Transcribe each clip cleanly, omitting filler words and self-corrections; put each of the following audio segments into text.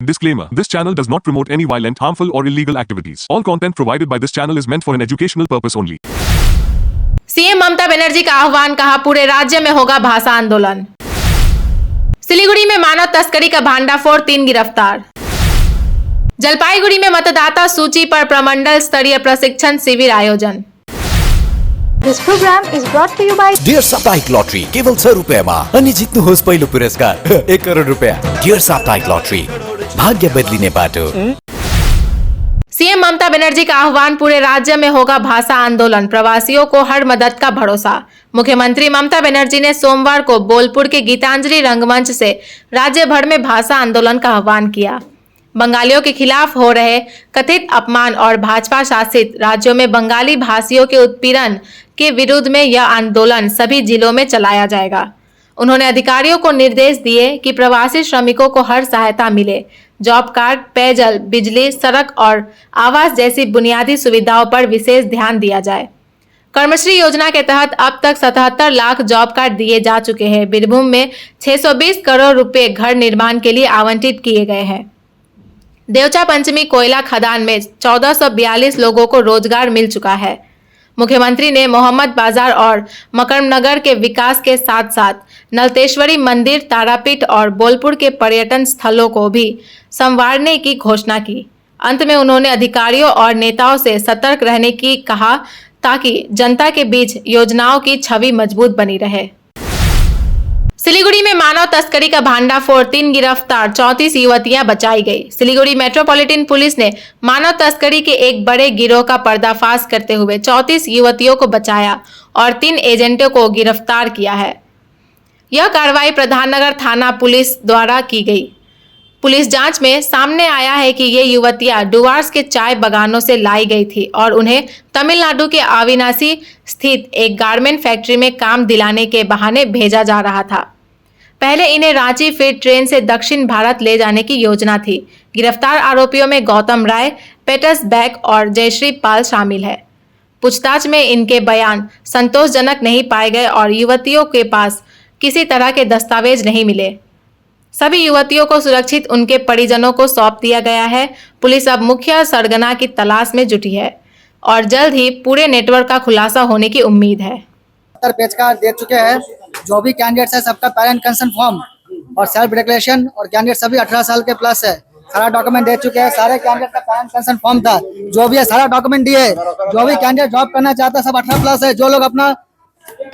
Disclaimer: This channel does not promote any violent, harmful, or illegal activities. All content provided by this channel is meant for an educational purpose only. CM Mamata Banerjee का आह्वान, कहा पूरे राज्य में होगा भाषा आंदोलन। सिलीगुड़ी में मानव तस्करी का भांडाफोड़, 3 गिरफ्तार। जलपाईगुड़ी में मतदाता सूची पर प्रमंडल स्तरीय प्रशिक्षण शिविर आयोजन। This program is brought to you by dear साप्ताहिक लॉटरी केवल 100 रुपैयाँमा अनि जित्नुहोस् पहिलो पुरस्कार 1 करोड रुपैयाँ। डियर साप्ताहिक लॉटरी, भाग्य बदलिने बाटो। सीएम ममता बनर्जी का आह्वान, पूरे राज्य में होगा भाषा आंदोलन, प्रवासियों को हर मदद का भरोसा। मुख्यमंत्री ममता बनर्जी ने सोमवार को बोलपुर के गीतांजलि रंगमंच से राज्य भर में भाषा आंदोलन का आह्वान किया। बंगालियों के खिलाफ हो रहे कथित अपमान और भाजपा शासित राज्यों में बंगाली भाषियों के उत्पीड़न के विरुद्ध में यह आंदोलन सभी जिलों में चलाया जाएगा। उन्होंने अधिकारियों को निर्देश दिए कि प्रवासी श्रमिकों को हर सहायता मिले, जॉब कार्ड, पेयजल, बिजली, सड़क और आवास जैसी बुनियादी सुविधाओं पर विशेष ध्यान दिया जाए। कर्मश्री योजना के तहत अब तक 77 लाख जॉब कार्ड दिए जा चुके हैं। बीरभूम में 620 करोड़ रुपए घर निर्माण के लिए आवंटित किए गए हैं। देवचा पंचमी कोयला खदान में 1442 लोगों को रोजगार मिल चुका है। मुख्यमंत्री ने मोहम्मद बाजार और मकरमनगर के विकास के साथ साथ नलतेश्वरी मंदिर, तारापीठ और बोलपुर के पर्यटन स्थलों को भी संवारने की घोषणा की। अंत में उन्होंने अधिकारियों और नेताओं से सतर्क रहने की कहा ताकि जनता के बीच योजनाओं की छवि मजबूत बनी रहे। सिलीगुड़ी में मानव तस्करी का भांडाफोड़, 3 गिरफ्तार, 34 युवतियां बचाई गई। सिलीगुड़ी मेट्रोपॉलिटन पुलिस ने मानव तस्करी के एक बड़े गिरोह का पर्दाफाश करते हुए 34 युवतियों को बचाया और 3 एजेंटों को गिरफ्तार किया है। यह कार्रवाई प्रधाननगर थाना पुलिस द्वारा की गई। पुलिस जांच में सामने आया है कि ये युवतियां डुवार्स के चाय बागानों से लाई गई थी और उन्हें तमिलनाडु के अविनाशी स्थित एक गारमेंट फैक्ट्री में काम दिलाने के बहाने भेजा जा रहा था। पहले इन्हें रांची, फिर ट्रेन से दक्षिण भारत ले जाने की योजना थी। गिरफ्तार आरोपियों में गौतम राय, पेटर्स बैक और जयश्री पाल शामिल है। पूछताछ में इनके बयान संतोषजनक नहीं पाए गए और युवतियों के पास किसी तरह के दस्तावेज नहीं मिले। सभी युवतियों को सुरक्षित उनके परिजनों को सौंप दिया गया है। पुलिस अब मुख्य सरगना की तलाश में जुटी है और जल्द ही पूरे नेटवर्क का खुलासा होने की उम्मीद है। पेज का दे चुके हैं। जो भी कैंडिडेट्स है सबका पेरेंट कंसर्न फॉर्म और सेल्फ डिक्लेरेशन, और कैंडिडेट सभी 18 साल के प्लस है। सारा डॉक्यूमेंट दे चुके हैं। सारे कैंडिडेट का पेरेंट कंसर्न फॉर्म था, जो भी है सारा डॉक्यूमेंट दिए। जो भी कैंडिडेट जॉब करना चाहता है सब 18 प्लस है। जो लोग अपना जो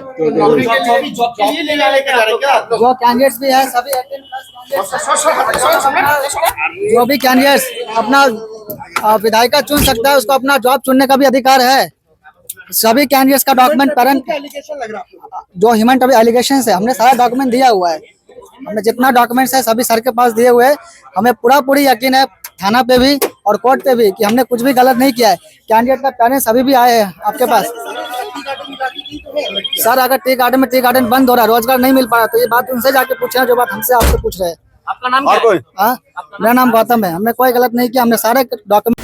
कैंडिडेट्स भी है सभी 18 प्लस। जो भी कैंडिडेट्स अपना विधायिका चुन सकता है, उसको अपना जॉब चुनने का भी अधिकार है। सभी कैंडिडेट्स का डॉक्यूमेंट पेरेंट जो ह्यूमन एलिगेशन है, हमने सारा डॉक्यूमेंट दिया हुआ है। हमने जितना डॉक्यूमेंट्स है सभी सर के पास दिए हुए हैं। हमें पूरी यकीन है थाना पे भी और कोर्ट पे भी कि हमने कुछ भी गलत नहीं किया है। कैंडिडेट का पेरेंट्स अभी भी आए हैं आपके पास। सर अगर टी गार्डन बंद हो रहा है, रोजगार नहीं मिल पा रहा, तो ये बात उनसे जाके पूछे जो बात हमसे आपसे पूछ रहे हैं। आपका नाम क्या है? मेरा नाम गौतम है। हमने कोई गलत नहीं किया, हमने सारे डॉक्यूमेंट।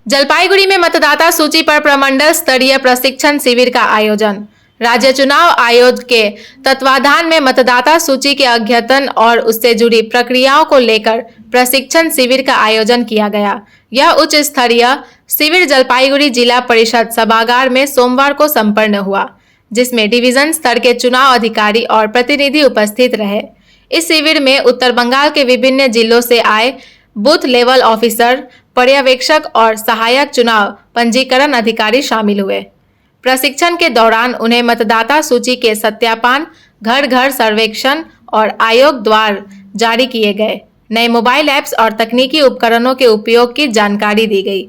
जलपाईगुड़ी में मतदाता सूची पर प्रमंडल स्तरीय प्रशिक्षण शिविर का आयोजन। राज्य चुनाव आयोग के तत्वाधान में मतदाता सूची के अद्यतन और उससे जुड़ी प्रक्रियाओं को लेकर प्रशिक्षण शिविर का आयोजन किया गया। यह उच्च स्तरीय शिविर जलपाईगुड़ी जिला परिषद सभागार में सोमवार को संपन्न हुआ, जिसमें डिवीजन स्तर के चुनाव अधिकारी और प्रतिनिधि उपस्थित रहे। इस शिविर में उत्तर बंगाल के विभिन्न जिलों से आए बूथ लेवल ऑफिसर, पर्यवेक्षक और सहायक चुनाव पंजीकरण अधिकारी शामिल हुए। प्रशिक्षण के दौरान उन्हें मतदाता सूची के सत्यापन, घर घर सर्वेक्षण और आयोग द्वारा जारी किए गए नए मोबाइल ऐप्स और तकनीकी उपकरणों के उपयोग की जानकारी दी गई।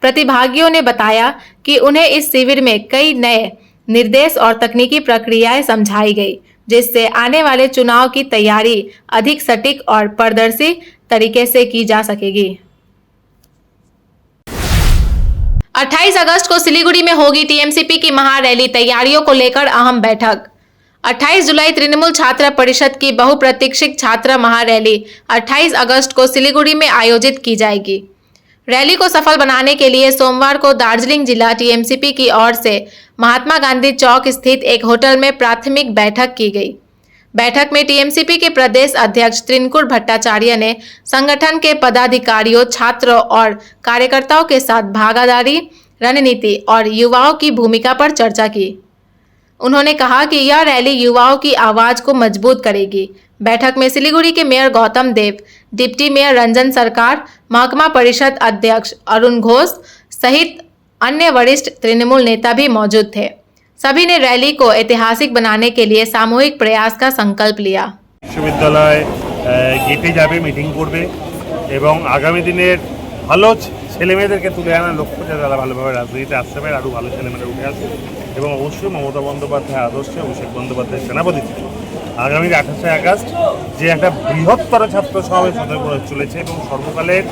प्रतिभागियों ने बताया कि उन्हें इस शिविर में कई नए निर्देश और तकनीकी प्रक्रियाएं समझाई गई, जिससे आने वाले चुनाव की तैयारी अधिक सटीक और पारदर्शी तरीके से की जा सकेगी। 28 अगस्त को सिलीगुड़ी में होगी टीएमसीपी की महारैली, तैयारियों को लेकर अहम बैठक। 28 जुलाई तृणमूल छात्र परिषद की बहुप्रतीक्षित छात्र महारैली 28 अगस्त को सिलीगुड़ी में आयोजित की जाएगी। रैली को सफल बनाने के लिए सोमवार को दार्जिलिंग जिला टीएमसीपी की ओर से महात्मा गांधी चौक स्थित एक होटल में प्राथमिक बैठक की गई। बैठक में टीएमसीपी के प्रदेश अध्यक्ष त्रिनकुर भट्टाचार्य ने संगठन के पदाधिकारियों, छात्रों और कार्यकर्ताओं के साथ भागीदारी रणनीति और युवाओं की भूमिका पर चर्चा की। उन्होंने कहा कि यह रैली युवाओं की आवाज को मजबूत करेगी। बैठक में सिलीगुड़ी के मेयर गौतम देव, डिप्टी मेयर रंजन सरकार, महकमा परिषद अध्यक्ष अरुण घोष सहित अन्य वरिष्ठ तृणमूल नेता भी मौजूद थे। सभी ने रैली को ऐतिहासिक बनाने के लिए सामूहिक प्रयास का संकल्प लिया। বিশ্ববিদ্যালয় গেটে যাবে, মিটিং করবে এবং আগামী দিনের ভালো ছেলেমেয়েদেরকে তুলে আনার লক্ষ্য যাতে তারা ভালোভাবে রাজনীতিতে আসতে পারে, আরও ভালো ছেলেমেয়েরা উঠে আসে এবং অবশ্যই মমতা বন্দ্যোপাধ্যায় আদর্শে অভিষেক বন্দ্যোপাধ্যায় সেনাপতিত্বে আগামী 28শে আগস্ট যে একটা বৃহত্তর ছাত্র সমাবেশ হতে চলেছে এবং সর্বকালের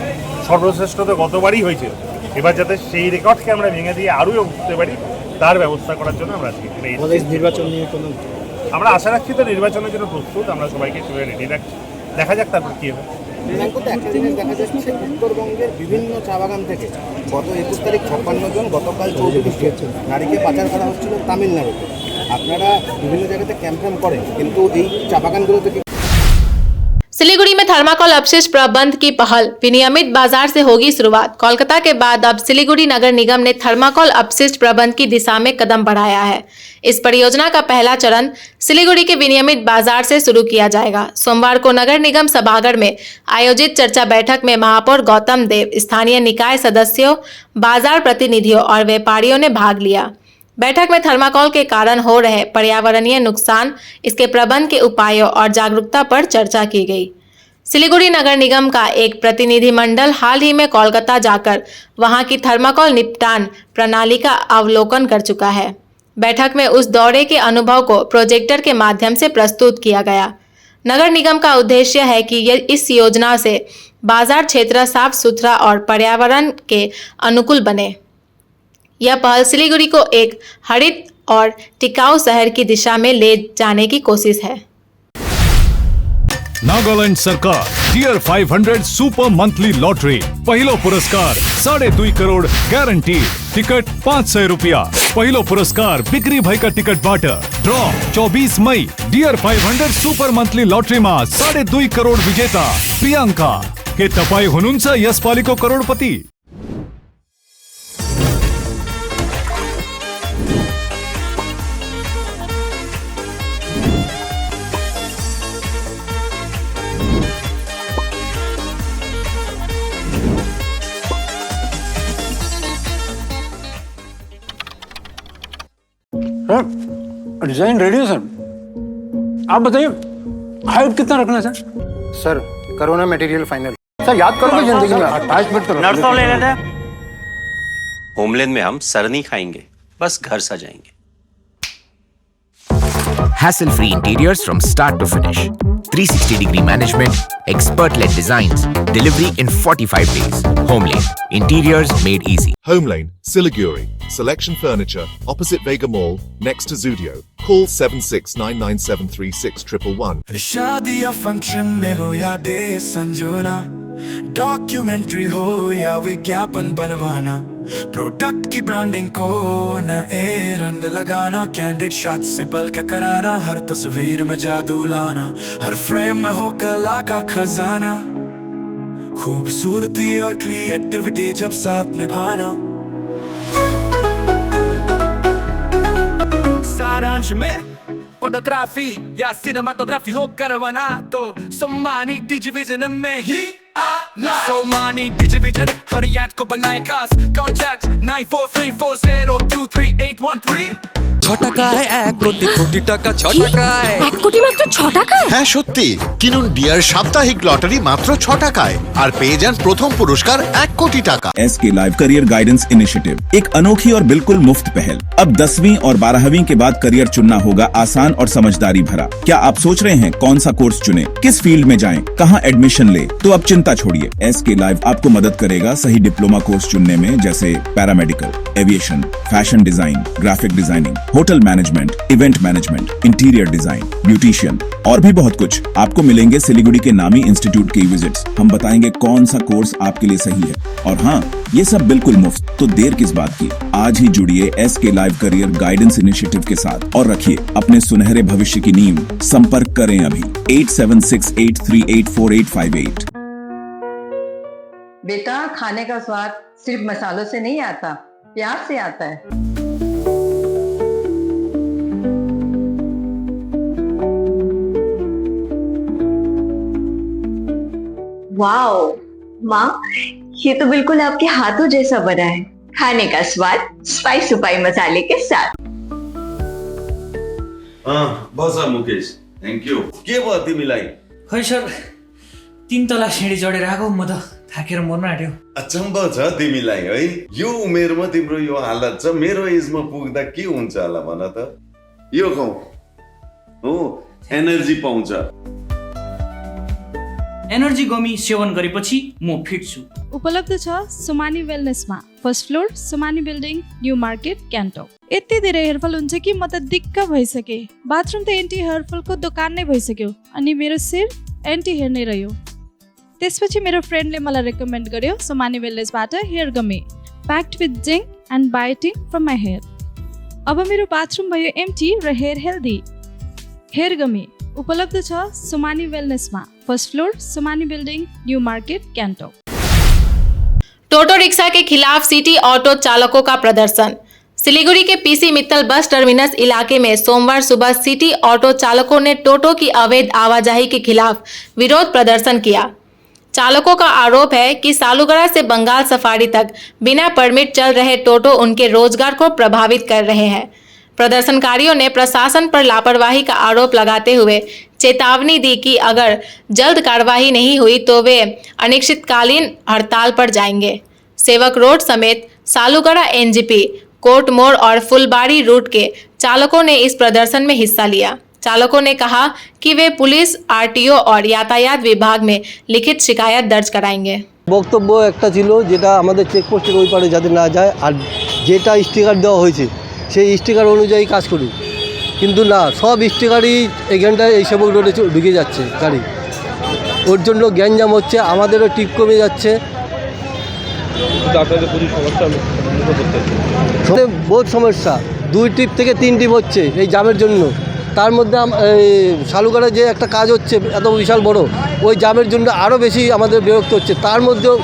সর্বশ্রেষ্ঠ তো গতবারই হয়েছিল, এবার যাতে সেই রেকর্ডকে আমরা ভেঙে দিয়ে আরও উঠতে পারি তার ব্যবস্থা করার জন্য আমরা আজকে এখানে এসেছি। নির্বাচন নিয়ে কোনো আমরা আশা রাখছি তো নির্বাচনের জন্য প্রস্তুত, আমরা সবাইকে সেভাবে রেডি রাখছি, দেখা যাক তারপর কী হবে। একটা জিনিস দেখা যাচ্ছে উত্তরবঙ্গের বিভিন্ন চা বাগান থেকে গত 21 তারিখ 56 জন, গতকাল 34 জন নারীকে পাচার করা হচ্ছিল তামিলনাড়ুতে। আপনারা বিভিন্ন জায়গাতে ক্যাম্পেন করেন, কিন্তু এই চা বাগানগুলো থেকে सिलीगुड़ी में थर्माकोल अपशिष्ट प्रबंध की पहल, विनियमित बाजार से होगी शुरुआत। कोलकाता के बाद अब सिलीगुड़ी नगर निगम ने थर्माकोल अपशिष्ट प्रबंध की दिशा में कदम बढ़ाया है। इस परियोजना का पहला चरण सिलीगुड़ी के विनियमित बाजार से शुरू किया जाएगा। सोमवार को नगर निगम सभागार में आयोजित चर्चा बैठक में महापौर गौतम देव, स्थानीय निकाय सदस्यों, बाजार प्रतिनिधियों और व्यापारियों ने भाग लिया। बैठक में थर्माकोल के कारण हो रहे पर्यावरणीय नुकसान, इसके प्रबंध के उपायों और जागरूकता पर चर्चा की गई। सिलीगुड़ी नगर निगम का एक प्रतिनिधिमंडल हाल ही में कोलकाता जाकर वहां की थर्माकोल निपटान प्रणाली का अवलोकन कर चुका है। बैठक में उस दौरे के अनुभव को प्रोजेक्टर के माध्यम से प्रस्तुत किया गया। नगर निगम का उद्देश्य है कि इस योजना से बाजार क्षेत्र साफ सुथरा और पर्यावरण के अनुकूल बने। यह पहल सिलीगुड़ी को एक हरित और टिकाऊ शहर की दिशा में ले जाने की कोशिश है। नागालैंड सरकार टियर 500 सुपर मंथली लॉटरी पहिलो पुरस्कार 2.5 करोड़ गारंटी, टिकट 500 रुपया। पहिलो पुरस्कार बिक्री भएका टिकटबाट ड्र 24 मई टियर 500 सुपर मंथली लॉटरीमा 2.5 करोड़ विजेता प्रियंका। के तपाई हुनुहुन्छ यसपालिको करोडपति? डिजाइन रेडी है सर, आप बताइए हाइट कितना रखना है sir corona material final. Sir याद करोगे जिंदगी में अटैचमेंट तो नर्सों ले लेते हैं। होमलैंड में हम सर नहीं खाएंगे, बस घर सजाएंगे। Hassle-free interiors from start to finish. 360-degree management, expert-led designs, delivery in 45 days. Homelane, interiors made easy. Homelane, Siliguri. Selection Furniture, opposite Vega Mall, next to Zudio. Call 7699736111. शादी या फंक्शन में हो या डे संजोना, डॉक्यूमेंट्री हो या विज्ञापन बनवाना, product की ब्रांडिंग को न रंग लगाना, कैंडिड शॉट से पल के कराना, हर तस्वीर में जादू लाना, हर फ्रेम में हो कला का खजाना, खूबसूरती और क्रिएटिविटी जब साथ निभाना। सारांश में फोटोग्राफी या सिनेमाटोग्राफी हो करवाना तो सोमानी डिजिविजन में ही आना। सोमानी डिजिविजन हर याद को बनाए खास। कॉन्टैक्ट 9434023813। छोटा का है 1 कोटी টাকা 6 টাকায়। 1 কোটি মাত্র 6 টাকায়? হ্যাঁ সত্যি, কিনুন ডিয়ার সাপ্তাহিক লটারি মাত্র 6 টাকায় আর পেয়ে যান প্রথম পুরস্কার 1 কোটি টাকা। SK live career guidance initiative एक अनोखी और बिल्कुल मुफ्त पहल। अब 10वीं और 12वीं के बाद करियर चुनना होगा आसान और समझदारी भरा। क्या आप सोच रहे हैं कौन सा कोर्स चुने, किस फील्ड में जाएं, कहां एडमिशन ले? तो अब चिंता छोड़िए, एसके लाइव आपको मदद करेगा सही डिप्लोमा कोर्स चुनने में, जैसे paramedical, aviation, fashion design, graphic designing, hotel management, event management, interior design, beautician और भी बहुत कुछ आपको मिलेंगे सिलीगुड़ी के नामी इंस्टीट्यूट के विजिट्स। हम बताएंगे कौन सा कोर्स आपके लिए सही है, और हाँ, ये सब बिल्कुल मुफ्त। तो देर किस बात की, आज ही जुड़िए SK live career guidance initiative के साथ और रखिए अपने सुनहरे भविष्य की नींव। संपर्क करें अभी 8768384858। बेटा, खाने का स्वाद सिर्फ मसालों से नहीं आता, प्यार से आता है। वाओ माँ, ये तो बिल्कुल आपके हाथों जैसा बना है। खाने का स्वाद स्पाइस सुपाई मसाले के साथ। हाँ बस मुकेश, थैंक यू। के भयो तिमीलाई? खै सर, 3 तला सिँढी चढेर आएको, म त थाकेर मर्न आँट्यो। अचम्म छ तिमीलाई है, यो उमेरमा तिम्रो यो हालत छ। मेरो एजमा पुग्दा के हुन्छ होला भन त? यो खाऊ हो, एनर्जी पाउँछ। एनर्जी गमी सेवन गरेपछि म फिट छु। उपलब्ध छ सुमानी वेलनेसमा, first floor, Sumani building, new market, Gangtok. यति धेरै हेयरफल हुन्छ कि म त दिक्क भइसके। बाथरुम त एन्टी हेयरफलको दोकान नै भइसक्यो, अनि मेरो शिर एन्टी हेयर नै रह्यो। त्यसपछि मेरो फ्रेन्डले मलाई रेकमेन्ड गर्यो सुमानी वेलनेसबाट hair gummy, packed with zinc and biotin from my hair. अब मेरो बाथरुम भयो एम्टी र हेयर हेल्दी। हेयर गमी उपलब्ध छ सुमानी वेलनेसमा, first floor, Sumani building, new market, Gangtok. टोटो रिक्शा के खिलाफ सिटी ऑटो चालकों का प्रदर्शन। सिलीगुड़ी के PC मित्तल बस टर्मिनस इलाके में सोमवार सुबह सिटी ऑटो चालकों ने टोटो की अवैध आवाजाही के खिलाफ विरोध प्रदर्शन किया। चालकों का आरोप है कि सालूगढ़ा से बंगाल सफारी तक बिना परमिट चल रहे टोटो उनके रोजगार को प्रभावित कर रहे हैं। प्रदर्शनकारियों ने प्रशासन पर लापरवाही का आरोप लगाते हुए चेतावनी दी कि अगर जल्द कार्रवाई नहीं हुई तो वे अनिश्चितकालीन हड़ताल पर जाएंगे। सेवक रोड समेत सालूगढ़ा NGP, कोर्ट मोड़ और फुलबाड़ी रूट के चालकों ने इस प्रदर्शन में हिस्सा लिया। चालकों ने कहा कि वे पुलिस, RTO और यातायात विभाग में लिखित शिकायत दर्ज कराएंगे। বক্তব্য একটা ছিল যেটা আমাদের চেকপোস্টের ওই পারে যাতে না যায়, আর যেটা স্টিকার দেওয়া হয়েছে সেই স্টিকার অনুযায়ী কাজ করুক, কিন্তু না, সব স্টিকারই এখানটায় এই সেবক রোডে ঢুকে যাচ্ছে গাড়ি। ওর জন্য গ্যাঞ্জাম হচ্ছে, আমাদেরও টিপ কমে যাচ্ছে। বহুত সমস্যা, 2 টিপ থেকে 3 টিপ হচ্ছে এই জামের জন্য। তার মধ্যে শালুগড়ে যে একটা কাজ হচ্ছে এত বিশাল বড়, ওই জামের জন্য আরও বেশি আমাদের বিরক্ত হচ্ছে। তার মধ্যেও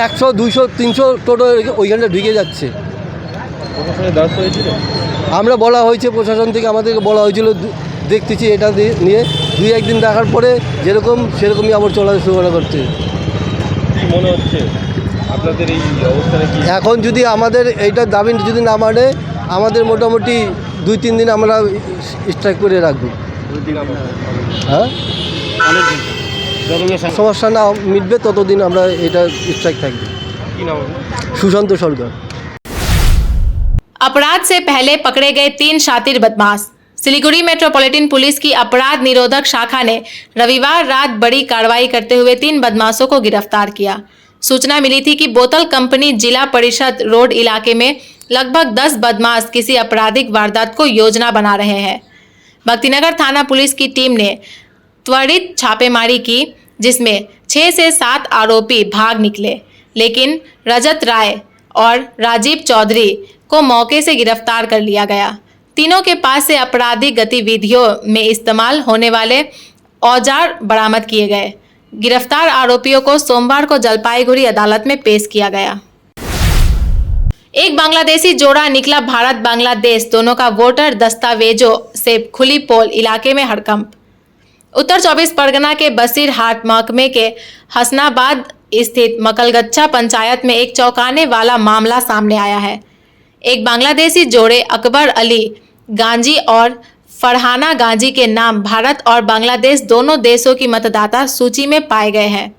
100, 200, 300 টোটো ওইখানটা ঢুকে যাচ্ছে। আমরা বলা হয়েছে, প্রশাসন থেকে আমাদেরকে বলা হয়েছিল, দেখতেছি এটা নিয়ে 2-1 দিন দেখার পরে যেরকম সেরকমই আবার চলা শুরু করছে। মনে হচ্ছে আপনাদের এই অবস্থানে কি এখন যদি আমাদের এইটা দাবি যদি না মানে, আমাদের মোটামুটি 2-3 দিন আমরা স্ট্রাইক করে রাখবো। হ্যাঁ, সমস্যা না মিটবে ততদিন আমরা এটা স্ট্রাইক থাকবে। সুশান্ত সরকার। अपराध से पहले पकड़े गए 3 शातिर बदमाश। सिलीगुड़ी मेट्रोपॉलिटन पुलिस की अपराध निरोधक शाखा ने रविवार रात बड़ी कार्रवाई करते हुए 3 बदमाशों को गिरफ्तार किया। सूचना मिली थी कि बोतल कंपनी जिला परिषद रोड इलाके में लगभग 10 बदमाश किसी आपराधिक वारदात को योजना बना रहे हैं। भक्तिनगर थाना पुलिस की टीम ने त्वरित छापेमारी की, जिसमें 6 से 7 आरोपी भाग निकले, लेकिन रजत राय और राजीव चौधरी को मौके से गिरफ्तार कर लिया गया। तीनों के पास से आपराधिक गतिविधियों में इस्तेमाल होने वाले औजार बरामद किए गए। गिरफ्तार आरोपियों को सोमवार को जलपाईगुड़ी अदालत में पेश किया गया। एक बांग्लादेशी जोड़ा निकला भारत बांग्लादेश दोनों का वोटर दस्तावेजों से खुली पोल इलाके में हड़कंप। उत्तर 24 परगना के बसीरहाट महकमे के हसनाबाद स्थित मकलगच्छा पंचायत में एक चौंकाने वाला मामला सामने आया है। एक बांग्लादेशी जोड़े अकबर अली गांजी और फरहाना गांजी के नाम भारत और बांग्लादेश दोनों देशों की मतदाता सूची में पाए गए हैं।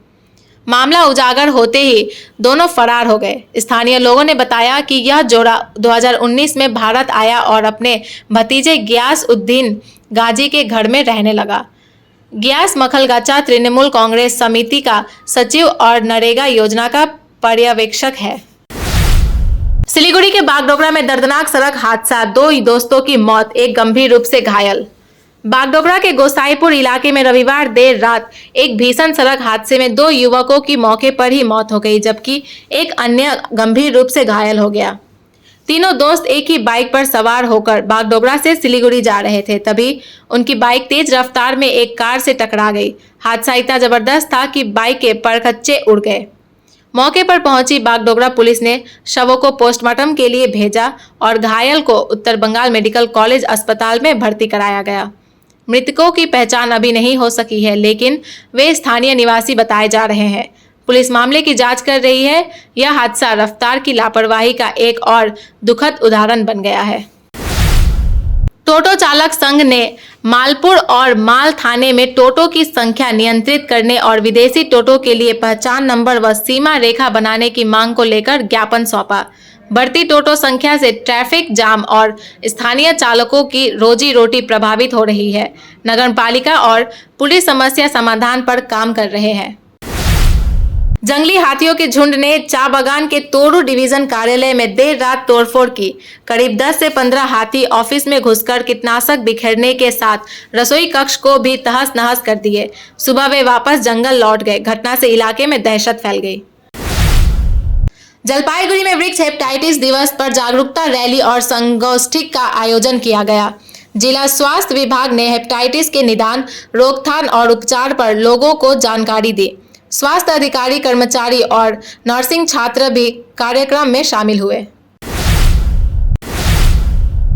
मामला उजागर होते ही दोनों फरार हो गए। स्थानीय लोगों ने बताया कि यह जोड़ा 2019 में भारत आया और अपने भतीजे गियास उद्दीन गाजी के घर में रहने लगा। गियास मखलगच्छा तृणमूल कांग्रेस समिति का सचिव और नरेगा योजना का पर्यवेक्षक है। सिलीगुड़ी के बागडोगरा में दर्दनाक सड़क हादसा, 2 दोस्तों की मौत, एक गंभीर रूप से घायल। बागडोगरा के गोसाईपुर इलाके में रविवार देर रात एक भीषण सड़क हादसे में 2 युवकों की मौके पर ही मौत हो गई, जबकि एक अन्य गंभीर रूप से घायल हो गया। तीनों दोस्त एक ही बाइक पर सवार होकर बागडोगरा से सिलीगुड़ी जा रहे थे, तभी उनकी बाइक तेज रफ्तार में एक कार से टकरा गई। हादसा इतना जबरदस्त था कि बाइक के परखच्चे उड़ गए। मौके पर पहुंची बागडोगरा पुलिस ने शवों को पोस्टमार्टम के लिए भेजा और घायल को उत्तर बंगाल मेडिकल कॉलेज अस्पताल में भर्ती कराया गया। मृतकों की पहचान अभी नहीं हो सकी है, लेकिन वे स्थानीय निवासी बताए जा रहे हैं। पुलिस मामले की जांच कर रही है। यह हादसा रफ्तार की लापरवाही का एक और दुखद उदाहरण बन गया है। टोटो चालक संघ ने मालपुर और माल थाने में टोटो की संख्या नियंत्रित करने और विदेशी टोटो के लिए पहचान नंबर व सीमा रेखा बनाने की मांग को लेकर ज्ञापन सौंपा। बढ़ती टोटो संख्या से ट्रैफिक जाम और स्थानीय चालकों की रोजी रोटी प्रभावित हो रही है। नगर पालिका और पुलिस समस्या समाधान पर काम कर रहे हैं। जंगली हाथियों के झुंड ने चा बागान के तोड़ू डिवीजन कार्यालय में देर रात तोड़फोड़ की। करीब 10 से 15 हाथी ऑफिस में घुसकर कीटनाशक बिखेरने के साथ रसोई कक्ष को भी तहस नहस कर दिए। सुबह वे वापस जंगल लौट गए। घटना से इलाके में दहशत फैल गई। जलपाईगुड़ी में वृक्ष हेपेटाइटिस दिवस पर जागरूकता रैली और संगोष्ठी का आयोजन किया गया। जिला स्वास्थ्य विभाग ने हेपेटाइटिस के निदान, रोकथाम और उपचार पर लोगों को जानकारी दी। स्वास्थ्य अधिकारी, कर्मचारी और नर्सिंग छात्र भी कार्यक्रम में शामिल हुए।